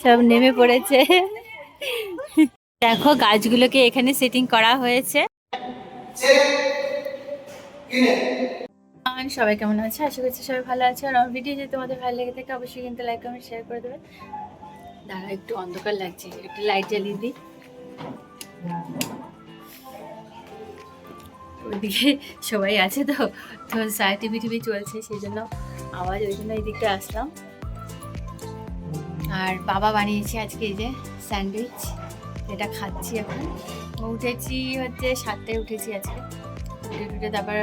সব নেমে পড়েছে। দেখো গাছগুলোকে এখানে সেটিং করা হয়েছে। সবাই কেমন আছে? আশা করছি সবাই ভালো আছে। আর আমার ভিডিও যদি তোমাদের ভালো লেগে থাকে অবশ্যই কিন্তু লাইক কমেন্ট শেয়ার করে দেবে। দাঁড়া, একটু অন্ধকার লাগছে, একটু লাইট জ্বালিয়ে দিই। ওইদিকে সবাই আছে তো তো টিভি টিভি চলছে, সেই জন্য আওয়াজ, ওই জন্য এই দিকটা আসলাম। আর বাবা বানিয়েছে আজকে এই যে স্যান্ডউইচ, এটা খাচ্ছি এখন। উঠেছি হচ্ছে 7টায় উঠেছি আজকে। উঠে তারপর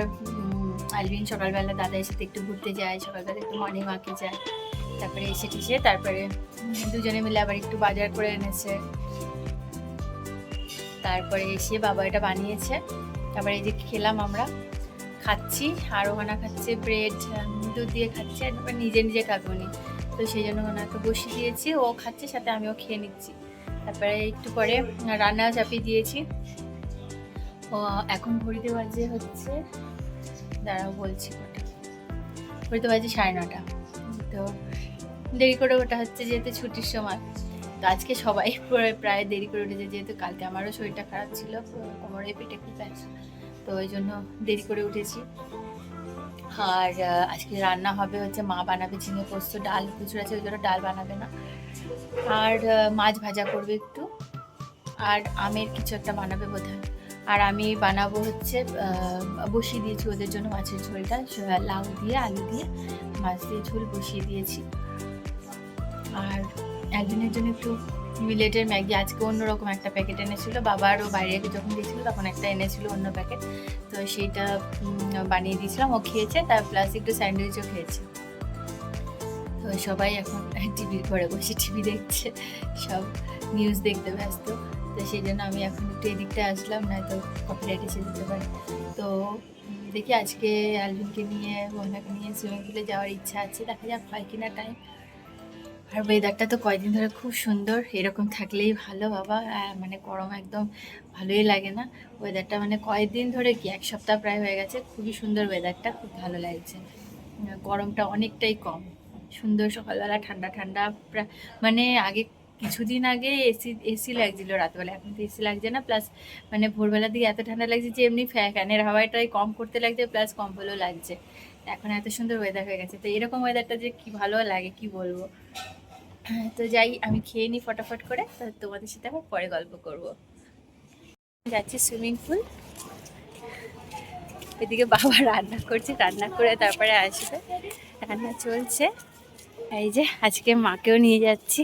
আলবিন সকালবেলা দাদার সাথে একটু ঘুরতে যায়, সকালবেলা একটু মর্নিং ওয়াকে যায়। তারপরে এসে টেসে তারপরে দুজনে মিলে আবার একটু বাজার করে এনেছে। তারপরে এসে বাবা এটা বানিয়েছে, তারপরে এই যে খেলাম, আমরা খাচ্ছি। আর ওখানে খাচ্ছে ব্রেড দুধ দিয়ে খাচ্ছে, আর তারপর নিজে নিজে খাবনি, তো সেই জন্য ওনাকে বসিয়ে দিয়েছি, ও খাচ্ছে, সাথে আমিও খেয়ে নিচ্ছি। তারপরে একটু পরে রান্না চাপিয়ে দিয়েছি। ও এখন ঘড়িতে বাজে হচ্ছে, দাঁড়াও বলছি, ঘড়িতে বাজে 9:30। তো দেরি করে ওটা হচ্ছে যেহেতু ছুটির সময়, তো আজকে সবাই প্রায় দেরি করে উঠেছে, যেহেতু কালকে আমারও শরীরটা খারাপ ছিল, কোমরে পেটে একটু ব্যথা, তো ওই জন্য দেরি করে উঠেছি। আর আজকে রান্না হবে হচ্ছে, মা বানাবে ঝিঙে পোস্ত, ডাল প্রচুর আছে, ওই জন্য ডাল বানাবে না, আর মাছ ভাজা করবে একটু, আর আমের কিছু একটা বানাবে বোধহয়। আর আমি বানাবো হচ্ছে, বসিয়ে দিয়েছি ওদের জন্য মাছের ঝোলটা, লাউ দিয়ে আলু দিয়ে মাছ দিয়ে ঝোল বসিয়ে দিয়েছি। আর একদিনের জন্য একটু মিলেটের ম্যাগি, আজকে অন্যরকম একটা প্যাকেট এনেছিল, বাবারও বাইরে যখন গেছিলো তখন একটা এনেছিল অন্য প্যাকেট, তো সেইটা বানিয়ে দিয়েছিলাম, ও খেয়েছে, তার প্লাস একটু স্যান্ডউইচও খেয়েছে। তো সবাই এখন টিভির ঘরে বসে টিভি দেখছে, সব নিউজ দেখতে ব্যস্ত, তো সেই জন্য আমি এখন একটু এদিকটা আসলাম, নয়তো কপিরাইট এসে যেতে পারে। তো দেখি আজকে আলভিনকে নিয়ে, ওনাকে নিয়ে সুইমিং পুলে যাওয়ার ইচ্ছা আছে, দেখা যাক হয় কিনা টাইম। আর ওয়েদারটা তো কয়েকদিন ধরে খুব সুন্দর, এরকম থাকলেই ভালো বাবা, মানে গরম একদম ভালোই লাগে না। ওয়েদারটা মানে কয়েকদিন ধরে কি 1 সপ্তাহ প্রায় হয়ে গেছে, খুবই সুন্দর ওয়েদারটা, খুব ভালো লাগছে। গরমটা অনেকটাই কম, সুন্দর, সকালবেলা ঠান্ডা ঠান্ডা, মানে আগে কিছুদিন আগে এসি লাগছিল রাতবেলা, এখন তো এসি লাগছে না, প্লাস মানে ভোরবেলার দিকে এত ঠান্ডা লাগছে যে এমনি ফ্যানের হাওয়াটাই কম করতে লাগছে, প্লাস কম্বলও লাগছে। এখন এত সুন্দর ওয়েদার হয়ে গেছে, তো এরকম ওয়েদারটা যে কি ভালো লাগে কি বলবো। তো যাই, আমি খেয়ে নিই ফটাফট করে, তো তোমাদের সাথে আবার পরে গল্প করব। যাচ্ছি সুইমিং পুল, এদিকে বাবা রান্না করছে, রান্না করে তারপরে আসবে, রান্না চলছে। এই যে আজকে মাকেও নিয়ে যাচ্ছি।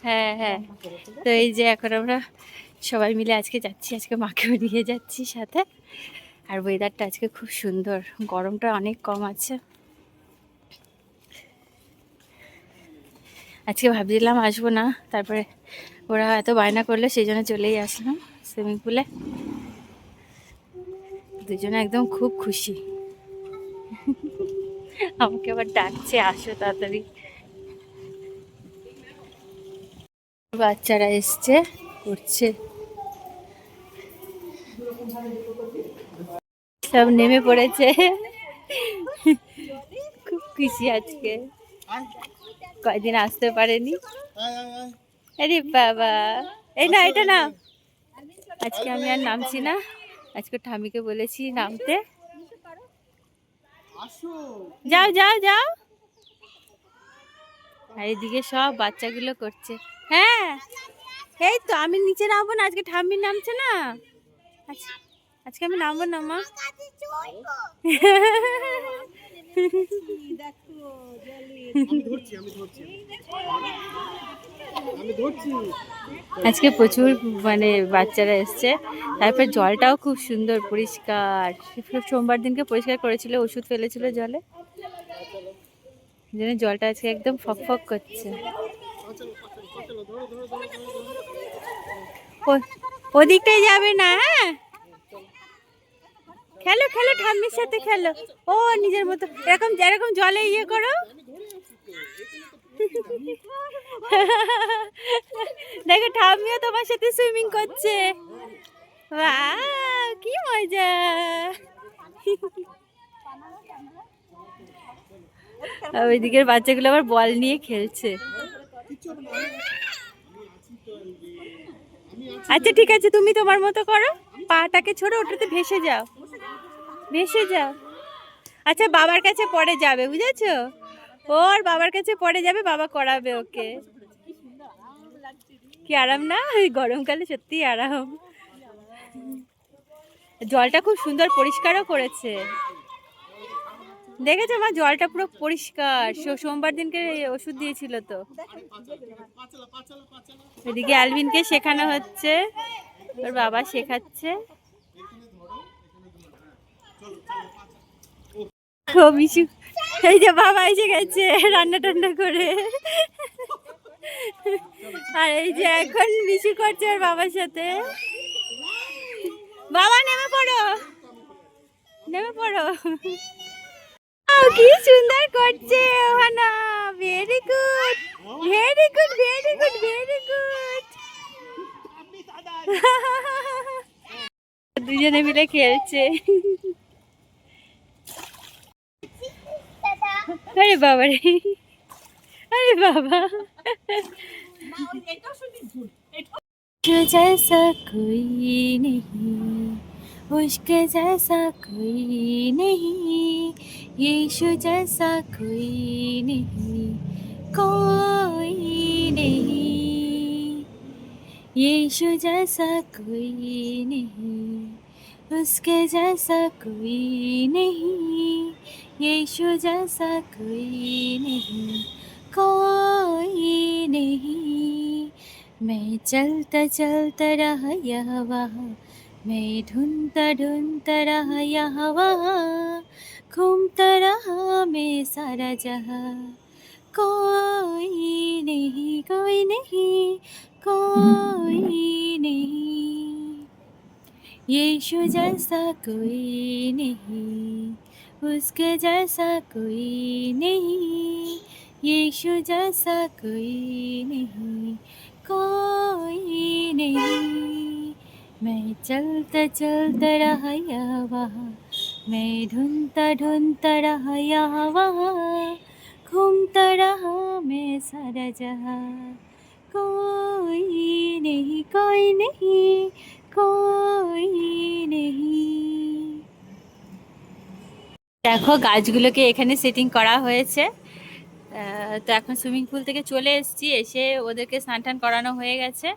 হ্যাঁ হ্যাঁ, তো এই যে এখন আমরা সবাই মিলে আজকে যাচ্ছি, আজকে মাকেও নিয়ে যাচ্ছি সাথে। আর ওয়েদারটা আজকে খুব সুন্দর, গরমটা অনেক কম আছে। আজকে ভাবছিলাম আসবো না, তারপরে ওরা এত বায়না করলে সেই জন্য চলেই আসলাম সুইমিং পুলে। দুজনে একদম খুব খুশি, আমাকে আবার ডাকছে আসো তাড়াতাড়ি। বাচ্চারা এসছে, করছে, সব নেমে পড়েছে, খুব খুশি আজকে, কয়দিন আসতে পারেনি। আরে বাবা, এই না, এটা না, আজকে আমি আর নামছি না, আজকে ঠামিকে বলেছি নামতে। যাও যাও যাও। আর এদিকে সব বাচ্চাগুলো করছে। হ্যাঁ এই তো, আমি নিচে নামবো না, আজকে ঠাম্মি নামছে না, আজকে আমি নামবো না মা। আজকে প্রচুর মানে বাচ্চারা এসছে, তারপর জলটাও খুব সুন্দর পরিষ্কার, সোমবার দিনকে পরিষ্কার করেছিল, ওষুধ ফেলেছিল জলে, জন্য জলটা আজকে একদম ফক ফক করছে। ওদিকটাই যাবে না, হ্যাঁ খেলো খেলো, ঠাম্মির সাথে খেলো, ও নিজের মতো এরকম যেরকম জলে ইয়ে করো। দেখো ঠাম্মিও তোমার সাথে সুইমিং করছে, বাহ কি মজা। আর ওইদিকের বাচ্চাগুলো আবার বল নিয়ে খেলছে। আচ্ছা ঠিক আছে, তুমি তোমার মতো করো, পাটাকে ছোড়ো, ওটাতে ভেসে যাও, ভেসে যাও। আচ্ছা বাবার কাছে পরে যাবে, বুঝেছো? ওর বাবার কাছে পরে যাবে, বাবা করাবে ওকে। কি আরাম না, এই গরমকালে সত্যি আরাম। জলটা খুব সুন্দর পরিষ্কারও করেছে, দেখেছো মা? জলটা পুরো পরিষ্কার। সোমবার দিনকে ওষুধ দিয়েছিল তো। এদিকে অ্যালভিনকে শেখানো হচ্ছে, ওর বাবা শেখাচ্ছে। ও মিশু, এই যে বাবা এসে গেছে রান্না টান্না করে। আর এই যে এখন মিশু করছে ওর বাবার সাথে। বাবা নেমে পড়ো, নেমে পড়ো। কি সুন্দর করছে ওহানা, very good, very good, very good, very good. দুজনে মিলে খেলছে। আরে বাবা রে, আরে বাবা। जैसा कोई नहीं, उसके जैसा कोई नहीं, यीशु जैसा कोई नहीं, कोई नहीं, यीशु जैसा कोई नहीं, उसके जैसा कोई नहीं, यीशु जैसा कोई नहीं, कोई नहीं। मैं चलता चलता रहा यहाँ वहाँ, मैं ढूंढता ढूंढता रहा यहाँ वहाँ, घूमता रहा मैं सारा जहाँ, कोई नहीं, कोई नहीं, कोई नहीं, यीशु जैसा कोई नहीं, उसके जैसा कोई नहीं, यीशु जैसा कोई नहीं, कोई नहीं। मैं चलता चलता रहा यहाँ वहाँ, मैं ढूंढता ढूंढता रहा यहाँ वहाँ, घूमता रहा मैं सारा जहाँ, कोई नहीं, कोई नहीं, कोई नहीं। দেখো গাছগুলোকে এখানে সেটিং করা হয়েছে। তো এখন সুইমিং পুল থেকে চলে এসেছি, এসে ওদেরকে স্নান টান করানো হয়ে গেছে,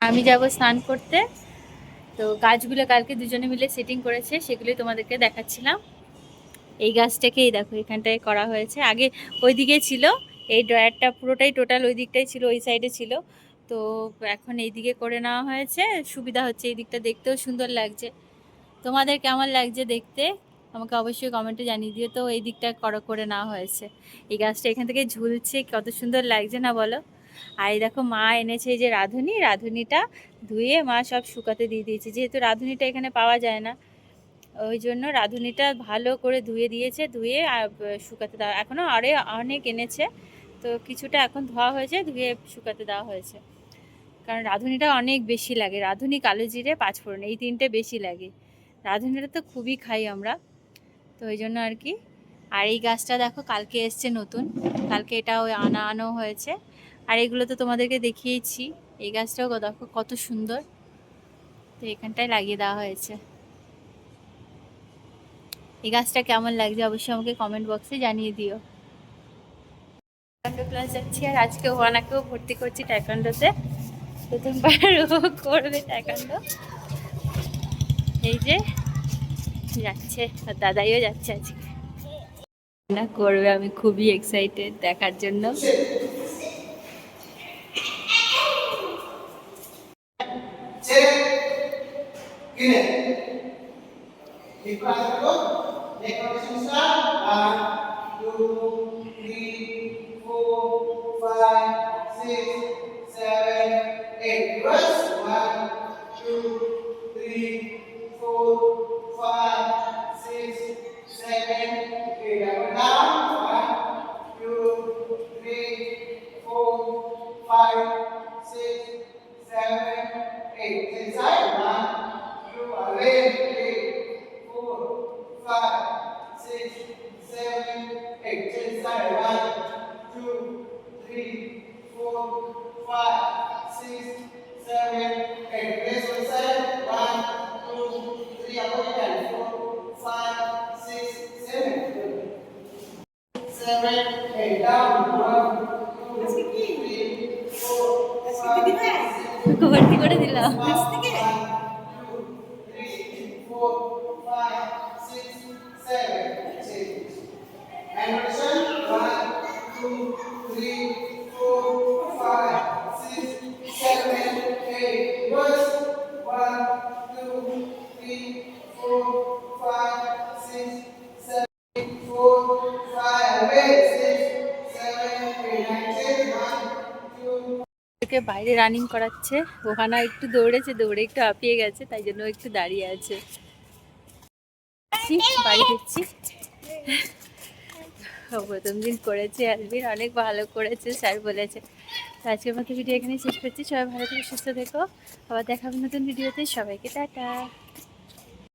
আমি যাব স্নান করতে। তো গাছগুলো কালকে দুজনে মিলে সেটিং করেছে, সেগুলোই তোমাদেরকে দেখাচ্ছিলাম। এই গাছটাকেই দেখো এখানটায় করা হয়েছে, আগে ওই দিকে ছিল, এই ড্রয়ারটা পুরোটাই টোটাল ওই দিকটাই ছিল, ওই সাইডে ছিল। তো এখন এই দিকে করে নেওয়া হয়েছে, সুবিধা হচ্ছে, এই দিকটা দেখতেও সুন্দর লাগছে। তোমাদের কেমন লাগছে দেখতে আমাকে অবশ্যই কমেন্টে জানিয়ে দিও। তো এই দিকটা করে নেওয়া হয়েছে, এই গাছটা এখান থেকে ঝুলছে, কত সুন্দর লাগছে না বলো? আর এই দেখো মা এনেছে এই যে রাঁধুনি, রাঁধুনিটা ধুয়ে মা সব শুকাতে দিয়ে দিয়েছে, যেহেতু রাঁধুনিটা এখানে পাওয়া যায় না, ওই জন্য রাঁধুনিটা ভালো করে ধুয়ে দিয়েছে, ধুয়ে আর শুকাতে দেওয়া, এখনও আরে অনেক এনেছে, তো কিছুটা এখন ধোয়া হয়েছে, ধুয়ে শুকাতে দেওয়া হয়েছে। কারণ রাঁধুনিটা অনেক বেশি লাগে, রাঁধুনি, কালো জিরে, পাঁচফোড়ন, এই তিনটে বেশি লাগে। রাঁধুনিটা তো খুবই খাই আমরা, তো ওই জন্য আর কি। আর এই গাছটা দেখো কালকে এসছে নতুন, কালকে এটা ওই আনানো হয়েছে। আর এগুলো তো তোমাদেরকে দেখিয়েছি, এই গাছটাও দেখো কত সুন্দর, তো এখানটায় লাগিয়ে দেওয়া হয়েছে। এই গাছটা কেমন লাগছে অবশ্যই আমাকে কমেন্ট বক্সে জানিয়ে দিও। টাইকোয়ান্ডো ক্লাস যাচ্ছি, আর আজকে ওয়ানাকেও ভর্তি করছি টাইকোয়ান্ডোতে, প্রথমবার ও করবে টাইকোয়ান্ডো। এই যে যাচ্ছে, আর দাদাইও যাচ্ছে আজকে, না করবে, আমি খুবই এক্সাইটেড দেখার জন্য। seven, eight. Down. One, two, three, four, five, six, ভর্তি করে দিলাম। one, two, three, four, five, six, seven, eight. And listen. One, two, three, four, five, six, seven, eight. Reverse. One, two, three, four, five, six, seven, 4, 5. Wait. 6, 7, 8. And change. 1, 2. ওকে বাইরে running করাচ্ছে, ওখানে একটু দৌড়েছে, দৌড়ে একটু হাঁপিয়ে গেছে, তাই জন্য একটু দাঁড়িয়ে আছে। বাড়ি ফিরছি। প্রথম দিন করেছে আলবির, অনেক ভালো করেছে, স্যার বলেছে। তো আজকের মতো ভিডিও এখানেই শেষ করছি। সবাই ভালো থেকে সুস্থ থেকো, আবার দেখাবো নতুন ভিডিওতে। সবাইকে টাটা।